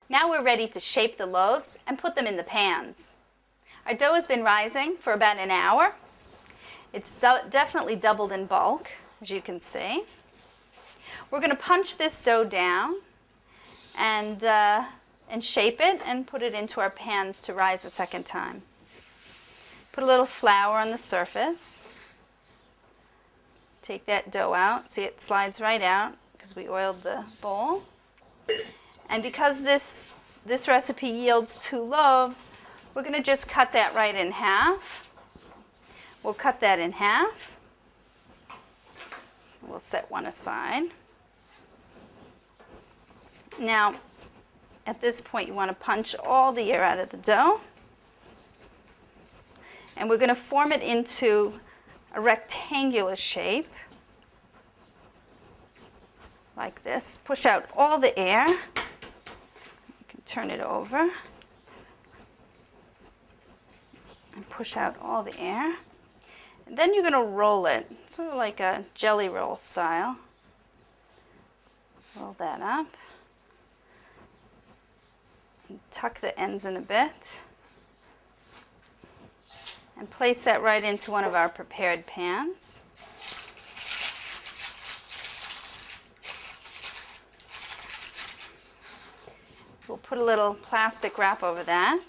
Now we're ready to shape the loaves and put them in the pans. Our dough has been rising for about an hour. It's definitely doubled in bulk, as you can see. We're going to punch this dough down and shape it and put it into our pans to rise a second time. Put a little flour on the surface. Take that dough out. See, it slides right out because we oiled the bowl. And because this recipe yields 2 loaves, we're going to just cut that right in half. We'll cut that in half. We'll set one aside. Now, at this point, you want to punch all the air out of the dough. And we're going to form it into a rectangular shape, like this. Push out all the air. You can turn it over and push out all the air. And then you're going to roll it, sort of like a jelly roll style. Roll that up. And tuck the ends in a bit. And place that right into one of our prepared pans. We'll put a little plastic wrap over that.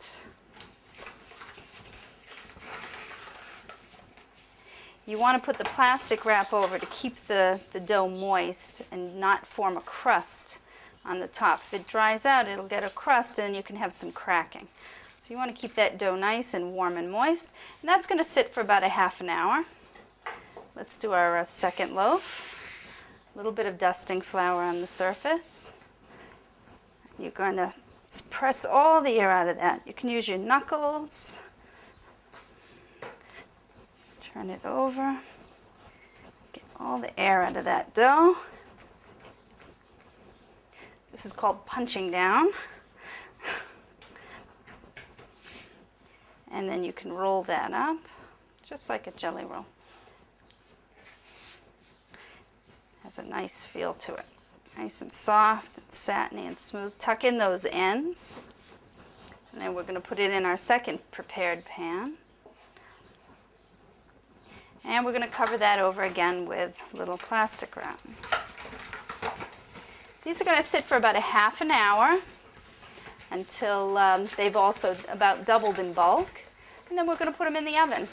You want to put the plastic wrap over to keep the dough moist and not form a crust on the top. If it dries out, it'll get a crust and you can have some cracking. So you want to keep that dough nice and warm and moist. And that's going to sit for about a half an hour. Let's do our second loaf. A little bit of dusting flour on the surface. You're going to press all the air out of that. You can use your knuckles. Turn it over. Get all the air out of that dough. This is called punching down. And then you can roll that up, just like a jelly roll. Has a nice feel to it. Nice and soft, and satiny and smooth. Tuck in those ends. And then we're going to put it in our second prepared pan. And we're going to cover that over again with a little plastic wrap. These are going to sit for about a half an hour until they've also about doubled in bulk. And then we're going to put them in the oven.